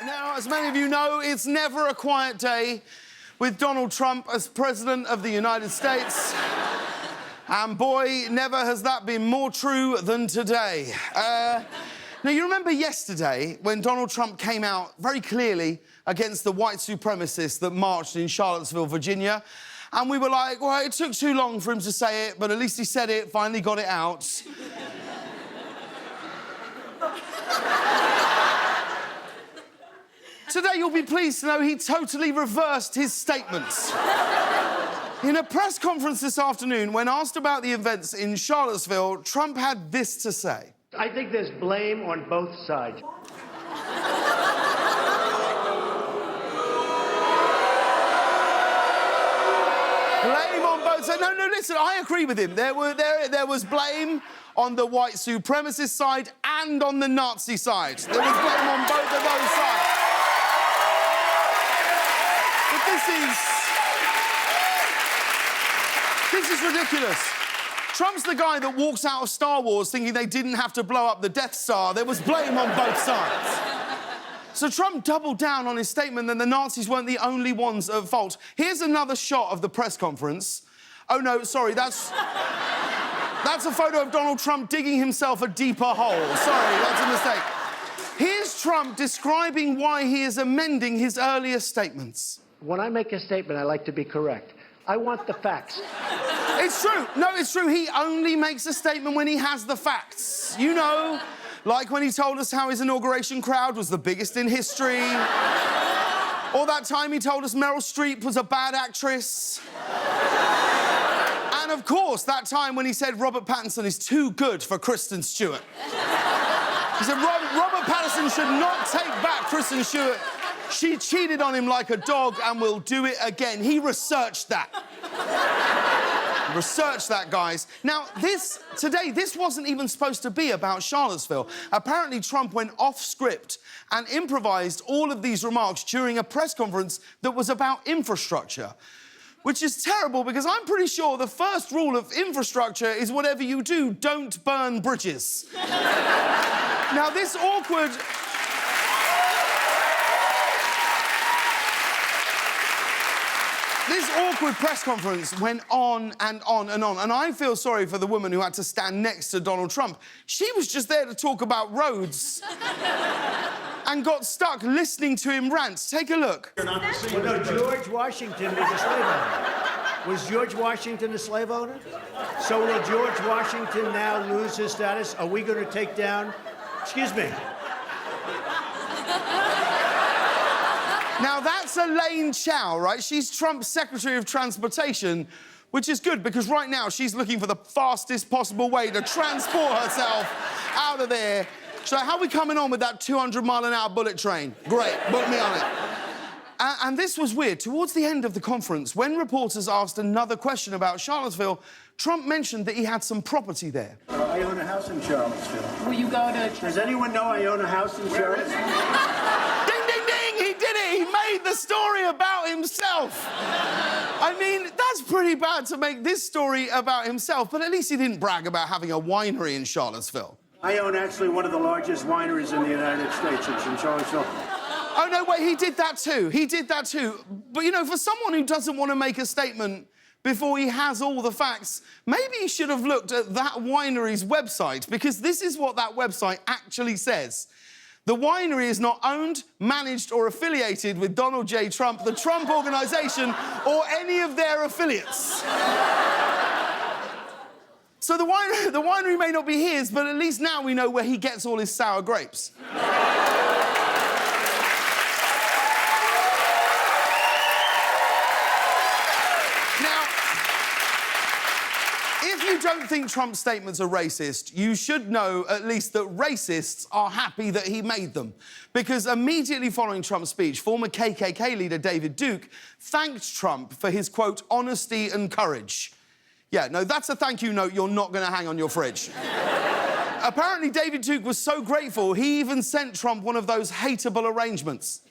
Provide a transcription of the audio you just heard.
Now, as many of you know, it's never a quiet day with Donald Trump as President of the United States. And boy, never has that been more true than today. Now, you remember yesterday when Donald Trump came out very clearly against the white supremacists that marched in Charlottesville, Virginia? And we were like, well, it took too long for him to say it, but at least he said it, finally got it out. Today, you'll be pleased to know he totally reversed his statements. In a press conference this afternoon, when asked about the events in Charlottesville, Trump had this to say. I think there's blame on both sides. Blame on both sides. No, listen, I agree with him. There was blame on the white supremacist side and on the Nazi side. There was blame on both of those sides. But this is ridiculous. Trump's the guy that walks out of Star Wars thinking they didn't have to blow up the Death Star. There was blame on both sides. So Trump doubled down on his statement that the Nazis weren't the only ones at fault. Here's another shot of the press conference. Oh, no, sorry, that's a photo of Donald Trump digging himself a deeper hole. Sorry, that's a mistake. Here's Trump describing why he is amending his earlier statements. When I make a statement, I like to be correct. I want the facts. It's true. No, it's true. He only makes a statement when he has the facts. You know, like when he told us how his inauguration crowd was the biggest in history. Or that time he told us Meryl Streep was a bad actress. And, of course, that time when he said Robert Pattinson is too good for Kristen Stewart. He said Robert Pattinson should not take back Kristen Stewart. She cheated on him like a dog and will do it again. He researched that. Research that, guys. Now, this wasn't even supposed to be about Charlottesville. Apparently, Trump went off script and improvised all of these remarks during a press conference that was about infrastructure, which is terrible because I'm pretty sure the first rule of infrastructure is whatever you do, don't burn bridges. Now, this awkward press conference went on and on and on, and I feel sorry for the woman who had to stand next to Donald Trump. She was just there to talk about roads and got stuck listening to him rant. Take a look. Well, no, George Washington was a slave owner. Was George Washington a slave owner? So will George Washington now lose his status? Are we going to take down... Excuse me. Now, that's Elaine Chao, right? She's Trump's Secretary of Transportation, which is good because right now she's looking for the fastest possible way to transport herself out of there. She's like, how are we coming on with that 200-mile-an-hour bullet train? Great, book me on it. And this was weird. Towards the end of the conference, when reporters asked another question about Charlottesville, Trump mentioned that he had some property there. I own a house in Charlottesville. Will you go to... Does anyone know I own a house in Charlottesville? He did it! He made the story about himself! I mean, that's pretty bad to make this story about himself, but at least he didn't brag about having a winery in Charlottesville. I own actually one of the largest wineries in the United States. It's in Charlottesville. Oh, no, wait, he did that too. He did that too. But, you know, for someone who doesn't want to make a statement before he has all the facts, maybe he should have looked at that winery's website, because this is what that website actually says. The winery is not owned, managed or affiliated with Donald J. Trump, the Trump Organization, or any of their affiliates. So the winery may not be his, but at least now we know where he gets all his sour grapes. If you don't think Trump's statements are racist, you should know at least that racists are happy that he made them. Because immediately following Trump's speech, former KKK leader David Duke thanked Trump for his, quote, honesty and courage. Yeah, no, that's a thank you note you're not going to hang on your fridge. Apparently, David Duke was so grateful, he even sent Trump one of those hateable arrangements.